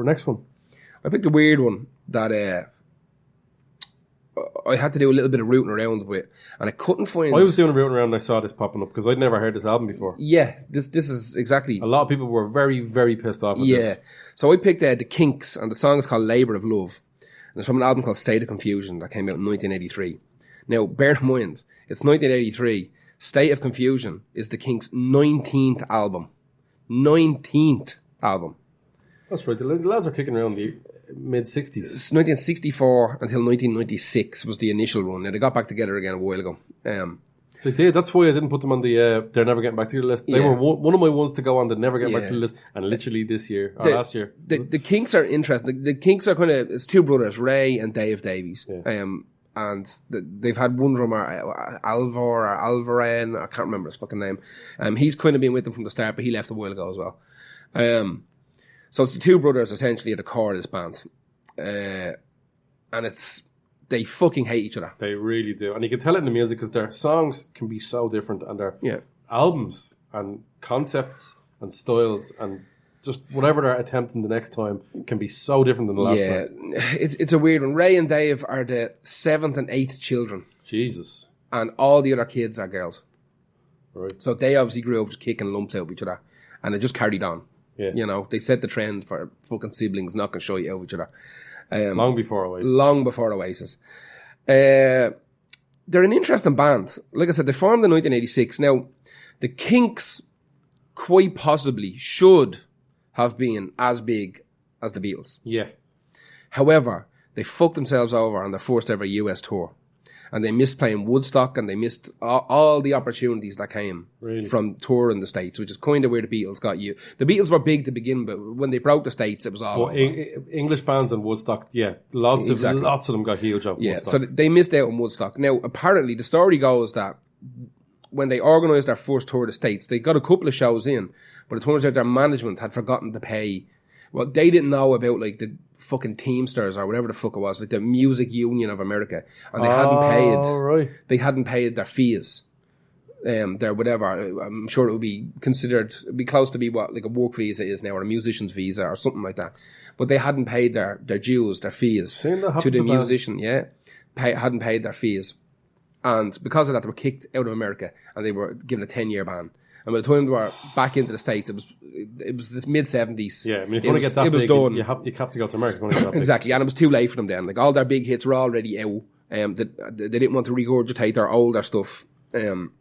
next one? I picked a weird one that I had to do a little bit of rooting around with, and I couldn't find... I was doing a rooting around and I saw this popping up because I'd never heard this album before. Yeah, this is exactly... A lot of people were very, very pissed off at this. So I picked The Kinks, and the song is called Labour of Love. And it's from an album called State of Confusion that came out in 1983. Now, bear in mind, it's 1983. State of Confusion is the Kinks' 19th album. 19th album. That's right. The lads are kicking around the mid-60s. It's 1964 until 1996 was the initial run. Now, they got back together again a while ago. They did. That's why I didn't put them on the They're Never Getting Back to the list. They were one of my ones to go on the Never Get Back to the list. And literally this year, or last year. The Kinks are interesting. The Kinks are kind of... It's two brothers, Ray and Dave Davies. Yeah. And they've had one drummer, Alvaran, I can't remember his fucking name. He's kind of been with them from the start, but he left a while ago as well. So it's the two brothers essentially at the core of this band. And they fucking hate each other. They really do. And you can tell it in the music because their songs can be so different and their albums and concepts and styles and just whatever they're attempting the next time can be so different than the last time. It's a weird one. Ray and Dave are the 7th and 8th children. Jesus. And all the other kids are girls. Right. So they obviously grew up just kicking lumps out of each other. And they just carried on. Yeah. You know, they set the trend for fucking siblings knocking shit out of each other. Long before Oasis. Long before Oasis. They're an interesting band. Like I said, they formed in 1986. Now, the Kinks quite possibly should have been as big as the Beatles. Yeah. However, they fucked themselves over on their first ever US tour. And they missed playing Woodstock, and they missed all the opportunities that came from touring the States, which is kind of where the Beatles got you. The Beatles were big to begin, but when they broke the States, it was all English bands and Woodstock, lots of them got huge off Woodstock. So they missed out on Woodstock. Now, apparently, the story goes that when they organised their first tour of the States, they got a couple of shows in, but it turns out their management had forgotten to pay. Well, they didn't know about like the fucking Teamsters or whatever the fuck it was, like the Music Union of America, and they hadn't paid. Right. They hadn't paid their fees. Their whatever. I'm sure it would be considered, it'd be close to be what like a work visa is now, or a musician's visa, or something like that. But they hadn't paid their dues, their fees to the musician. Hadn't paid their fees, and because of that, they were kicked out of America, and they were given a 10-year ban. And by the time they were back into the States, it was this mid-70s. Yeah, I mean, if you want to get that big, done. You have to go to America. Exactly, and it was too late for them then. Like, all their big hits were already out. They didn't want to regurgitate their older stuff. Didn't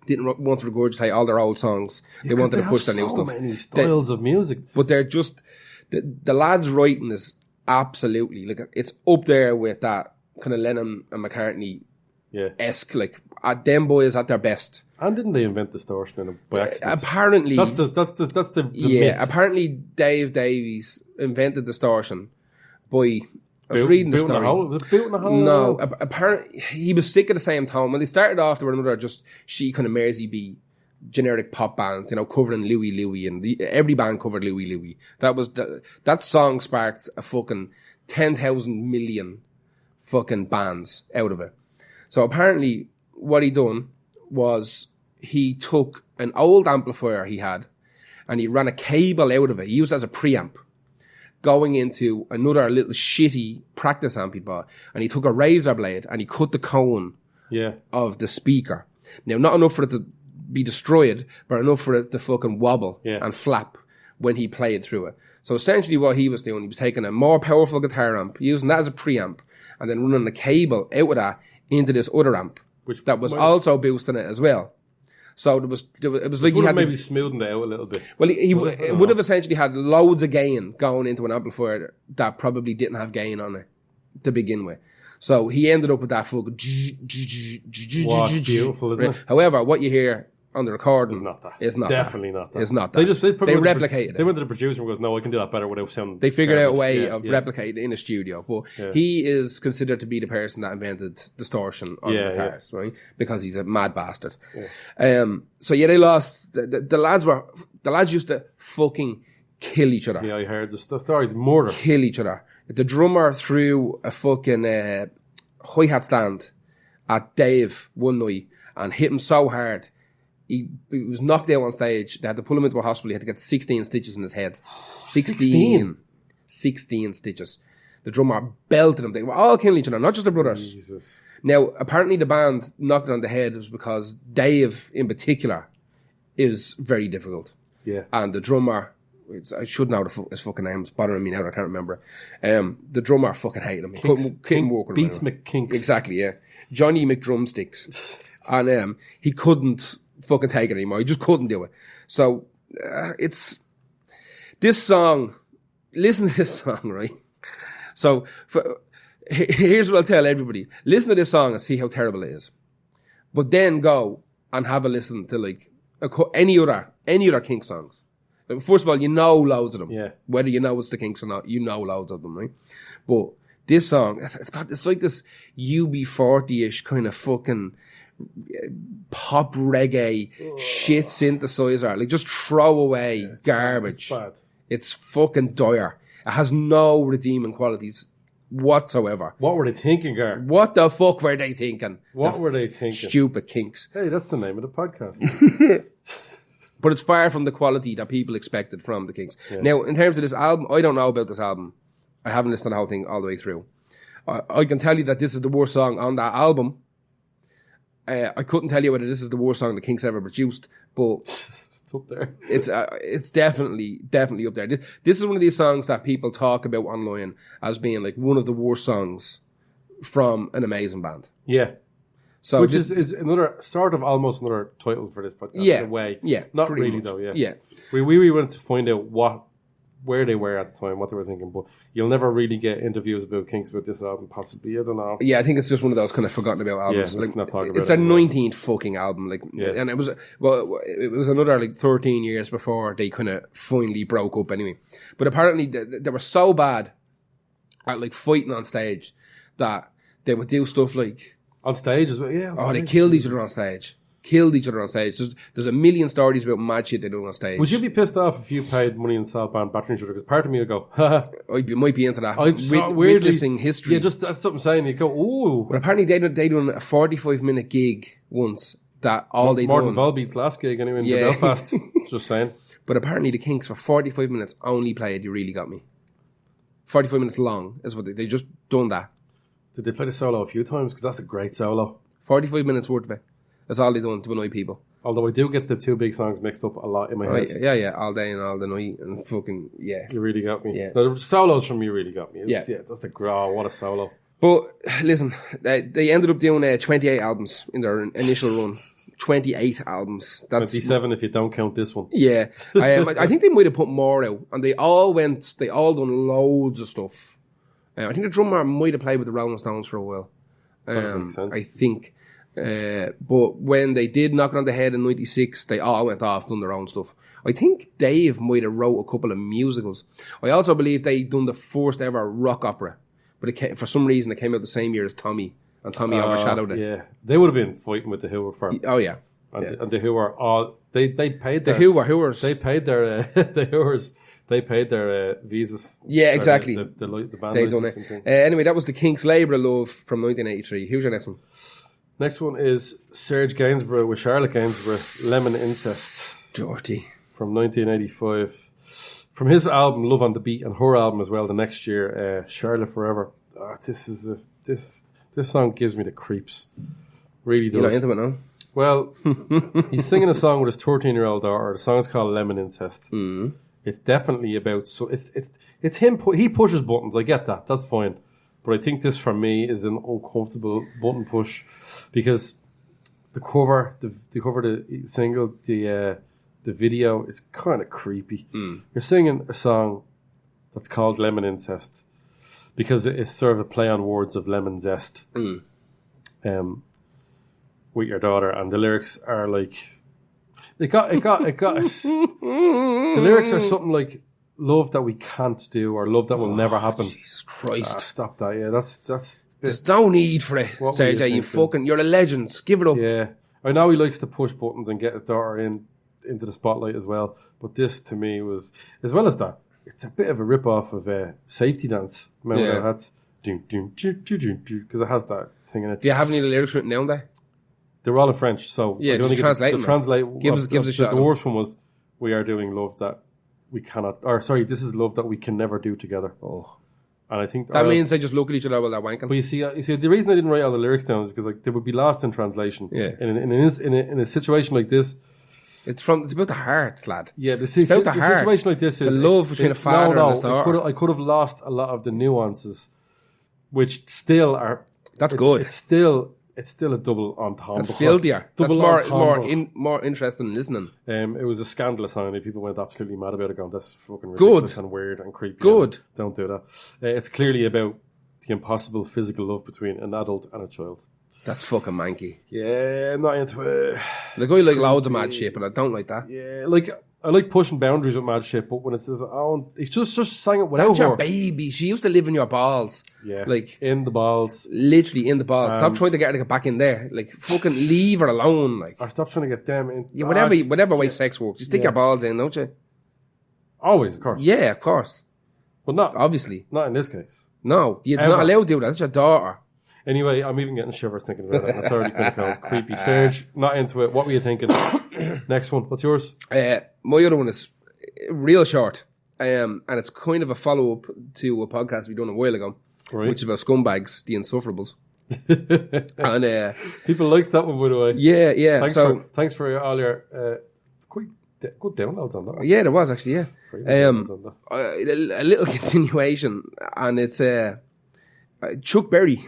want to regurgitate all their old songs. They wanted to push their new stuff. So many styles of music. But they're just... The lads' writing is absolutely... like it's up there with that kind of Lennon and McCartney-esque. Like, them boys at their best. And didn't they invent distortion by accident? Apparently, that's the myth. Apparently, Dave Davies invented distortion by. I was reading the story. Was it Built in a Hole? No, apparently he was sick at the same time. When they started off, they were another just kind of Mersey generic pop band, covering Louie Louie, and every band covered Louie Louie. That song sparked a fucking 10,000 million fucking bands out of it. So apparently, what he done was he took an old amplifier he had and he ran a cable out of it. He used it as a preamp going into another little shitty practice amp he bought, and he took a razor blade and he cut the cone of the speaker. Now, not enough for it to be destroyed, but enough for it to fucking wobble and flap when he played through it. So essentially what he was doing, he was taking a more powerful guitar amp, using that as a preamp, and then running a cable out of that into this other amp. That was also boosting it as well. So it was like he had maybe smoothened it out a little bit. Well, he would have essentially had loads of gain going into an amplifier that probably didn't have gain on it to begin with. So he ended up with that fucking... beautiful, isn't it? However, what you hear on the recording is not that. It's not definitely that. Not that. It's not that. They replicated it. They went to the producer and goes, no, I can do that better without sounding... They figured out a way of replicating it in a studio. But he is considered to be the person that invented distortion on guitars, right? Because he's a mad bastard. Yeah. So they lost... The lads used to fucking kill each other. Yeah, I heard the story's murder. Kill each other. The drummer threw a fucking hi-hat stand at Dave one night and hit him so hard he was knocked out on stage. They had to pull him into a hospital. He had to get 16 stitches in his head. 16. 16 stitches. The drummer belted them. They were all killing each other, not just the brothers. Jesus. Now, apparently the band knocked it on the head was because Dave, in particular, is very difficult. Yeah. And the drummer, I should know his fucking name. It's bothering me now. I can't remember. The drummer fucking hated him. He couldn't work with him. Beats McKinks. Exactly, yeah. Johnny McDrumsticks. And he couldn't fucking take it anymore. He just couldn't do it. So, it's... This song... Listen to this song, right? So, here's what I'll tell everybody. Listen to this song and see how terrible it is. But then go and have a listen to, like, any other Kinks songs. Like, first of all, you know loads of them. Yeah. Whether you know it's the Kinks or not, you know loads of them, right? But this song, it's like this UB40-ish kind of fucking pop reggae shit synthesizer. Like, just throw away garbage. It's bad. It's fucking dire. It has no redeeming qualities whatsoever. What were they thinking, Gar? What the fuck were they thinking? What were they thinking? Stupid Kinks. Hey, that's the name of the podcast. But it's far from the quality that people expected from the Kinks. Yeah. Now, in terms of this album, I don't know about this album. I haven't listened to the whole thing all the way through. I can tell you that this is the worst song on that album. I couldn't tell you whether this is the worst song the Kinks ever produced, but it's up there. It's definitely up there. This is one of these songs that people talk about online as being like one of the worst songs from an amazing band. Yeah. So which is another sort of almost another title for this podcast. Yeah, in a way. Yeah, not really much. Though. Yeah, yeah. We went to find out where they were at the time, what they were thinking, but you'll never really get interviews about Kinks about this album. Possibly, I don't know. Yeah, I think it's just one of those kind of forgotten about albums. Yeah, let's not talk about it's it their anymore. 19th fucking album, like, yeah. And it was another like 13 years before they kind of finally broke up. Anyway, but apparently they were so bad at like fighting on stage that they would do stuff like. On stage as well, yeah. They killed each other on stage. There's a million stories about mad shit they do on stage. Would you be pissed off if you paid money in Salt Band battering each other? Because part of me would go, haha. I might be into that. Weirdly witnessing history. Yeah, just that's something saying. You go, ooh. But apparently they done a 45-minute gig once that all they more done. than Volbeat's last gig anyway in Belfast. Just saying. But apparently the Kinks for 45 minutes only played You Really Got Me. 45 minutes long is what they just done that. Did they play the solo a few times? Because that's a great solo. 45 minutes worth of it. That's all they done to annoy people. Although I do get the two big songs mixed up a lot in my head. Yeah, all day and all the night and fucking, yeah. You Really Got Me. Yeah. No, the solos from You Really Got Me. Yeah, that's a what a solo. But listen, they ended up doing 28 albums in their initial run. 28 albums. That's 27 if you don't count this one. Yeah. I think they might have put more out. And they all done loads of stuff. I think the drummer might have played with the Rolling Stones for a while. Makes sense. I think. But when they did Knock It on the Head in 96, they all went off, done their own stuff. I think Dave might have wrote a couple of musicals. I also believe they done the first ever rock opera. But for some reason, it came out the same year as Tommy. And Tommy overshadowed it. Yeah. They would have been fighting with the Who for. Oh, yeah. And the Who are all. They paid their. The Whoers. They paid their. The Whoers. They paid their visas. Yeah, exactly. The band they done it. Anyway, that was the Kinks' Labour of Love from 1983. Who's your next one? Next one is Serge Gainsbourg with Charlotte Gainsbourg, Lemon Incest. Dirty. From 1985. From his album, Love on the Beat, and her album as well, the next year, Charlotte Forever. This song gives me the creeps. Really does. You're not into it now? Well, he's singing a song with his 13-year-old daughter. The song's called Lemon Incest. Mm. It's definitely about... So it's him... He pushes buttons. I get that. That's fine. But I think this, for me, is an uncomfortable button push because the cover, the single, the video is kind of creepy. Mm. You're singing a song that's called Lemon Incest because it's sort of a play on words of lemon zest with your daughter, and the lyrics are like... The lyrics are something like love that we can't do or love that will never happen. Jesus Christ. Stop that. Yeah, that's there's no need for it, Sergey. You're a legend. Give it up. Yeah. I know he likes to push buttons and get his daughter into the spotlight as well. But this to me was, as well as that, it's a bit of a rip off of Safety Dance. Remember that's because it has that thing in it. Do you have any of the lyrics written down there? They were all in French, so yeah, just translate them. Translate. Give us a shot. The worst one was, "We are doing love that we cannot, or sorry, this is love that we can never do together. Oh. And I think that means they just look at each other while they're wanking. But you see, the reason I didn't write all the lyrics down is because like they would be lost in translation. Yeah. In a situation like this, it's about the heart, lad. Yeah, it's about the heart. Situation like this is the love between a father and his daughter. I could have lost a lot of the nuances, which still are. That's good. It's still a double entendre. That's filthier. That's more interesting than listening. It was a scandalous song, and people went absolutely mad about it, going, "That's fucking ridiculous and weird and creepy." Good. Don't do that. It's clearly about the impossible physical love between an adult and a child. That's fucking manky. Yeah, I'm not into it. Like, I like loads of mad shit, but I don't like that. Yeah, like, I like pushing boundaries with mad shit, but when it's his own, he's just sang it without That's your her. baby. She used to live in your balls. Yeah, like in the balls. Literally in the balls. Stop trying to get her to get back in there. Like, fucking leave her alone. Like, or stop trying to get them in. Yeah, whatever way sex works. You stick your balls in, don't you? Always, of course. Yeah, of course. But not obviously. Not in this case. No, you're not allowed to do that. That's your daughter. Anyway, I'm even getting shivers thinking about it. It's already kind of creepy. Serge, not into it. What were you thinking? Next one. What's yours? My other one is real short. And it's kind of a follow-up to a podcast we done a while ago, which is about scumbags, the insufferables. And people liked that one, by the way. Yeah. Thanks for all your quite good downloads on that. Yeah, there was actually. Yeah, a little continuation, and it's Chuck Berry.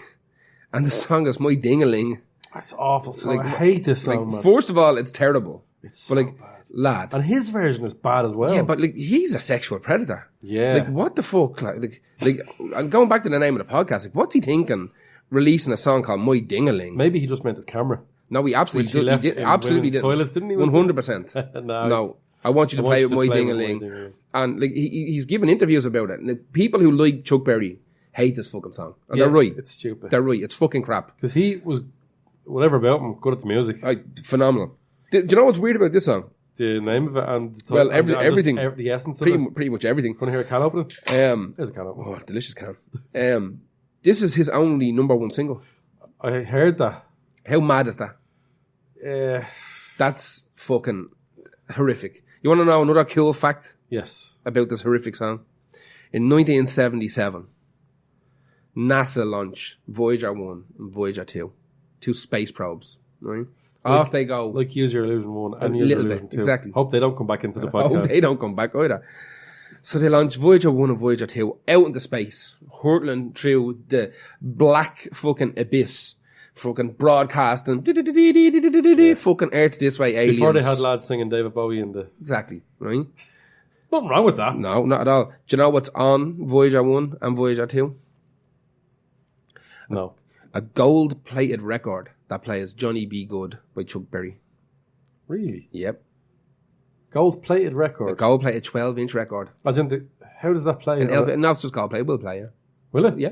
And the song is My Ding-a-Ling. That's awful. So I hate this song, man. First of all, it's terrible. It's so bad. Lad. And his version is bad as well. Yeah, but he's a sexual predator. Yeah. Like, what the fuck? Like I'm going back to the name of the podcast. Like, what's he thinking releasing a song called My Ding-a-Ling? Maybe he just meant his camera. No, he absolutely did. Absolutely did. Toilets, didn't he? 100%. No. I want you to play with My Ding-a-Ling. And he's given interviews about it. And the people who like Chuck Berry hate this fucking song. And they're right. It's stupid. They're right. It's fucking crap. Because he was, whatever about him, good at the music. Phenomenal. Do you know what's weird about this song? The name of it and the title, everything. The essence of it. Pretty much everything. Want to hear a can opening? There's a can opening. Oh, delicious can. This is his only #1 single. I heard that. How mad is that? That's fucking horrific. You want to know another cool fact? Yes. About this horrific song? In 1977, NASA launched Voyager 1 and Voyager 2. 2 space probes, right? Off they go. Like Use Your Illusion 1 and Use Your Illusion 2. Exactly. Hope they don't come back into the podcast. Hope they don't come back either. So they launched Voyager 1 and Voyager 2 out into space, hurtling through the black fucking abyss, fucking broadcasting, fucking Earth this way, aliens. Before they had lads singing David Bowie in the... Exactly, right? Nothing wrong with that. No, not at all. Do you know what's on Voyager 1 and Voyager 2? No. A gold-plated record that plays Johnny B. Good by Chuck Berry. Really? Yep. Gold-plated record? A gold-plated 12-inch record. As in, how does that play? No, it's just gold-plated. Will play, yeah. Will it? Yeah,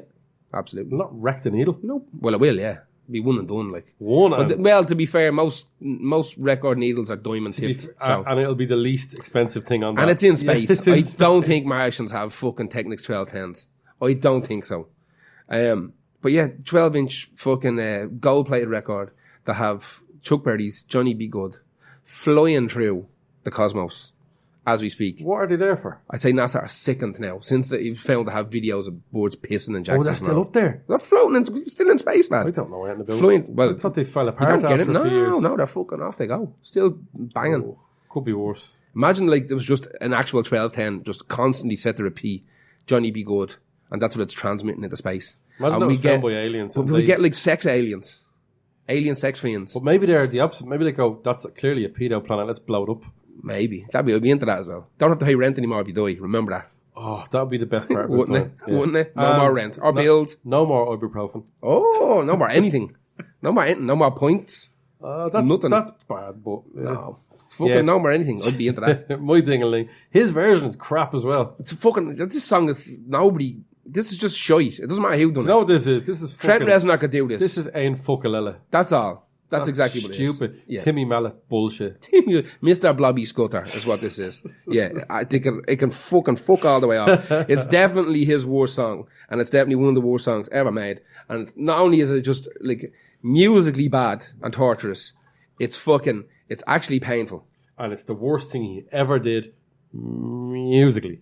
absolutely. Will not wreck the needle? No. Well, it will, yeah. It'll be one and done, like. Well, to be fair, most record needles are diamond tipped. And it'll be the least expensive thing on that. And it's in space. I don't think Martians have fucking Technics 1210s. I don't think so. But yeah, 12-inch fucking gold-plated record that have Chuck Berry's Johnny B. Good flying through the cosmos as we speak. What are they there for? I'd say NASA are sickened now since they've found to have videos of birds pissing in Jackson. Oh, they're still up there? They're floating, still in space, lad. I don't know anything about flying, well, I thought they fell apart you don't get it. after a few years. No, they're fucking off they go. Still banging. Oh, could be worse. Imagine like there was just an actual 1210 just constantly set to repeat Johnny B. Good, and that's what it's transmitting into space. Imagine that was filmed by aliens. But we get like sex aliens. Alien sex fiends. But maybe they're the opposite. Maybe they go, that's clearly a pedo planet, let's blow it up. Maybe. I'd be into that as well. Don't have to pay rent anymore if you die. Remember that. Oh, that would be the best part of it. Wouldn't it? Yeah. Wouldn't it? No more rent. Or bills. No more ibuprofen. Oh, no more anything. No more points. Nothing. That's bad, but... No. Fucking no more anything. I'd be into that. My Ding-a-Ling. His version is crap as well. It's a fucking... This song is... Nobody... This is just shite. It doesn't matter who done it. You know what this is? This is fucking... Trent Reznor could do this. This is Ain Fuckalella. That's all. That's exactly what it is. Stupid. Yeah. Timmy Mallet bullshit. Mr. Blobby Scudder is what this is. Yeah, I think it can fucking fuck all the way off. It's definitely his worst song, and it's definitely one of the worst songs ever made. And not only is it just like musically bad and torturous, it's actually painful. And it's the worst thing he ever did Musically.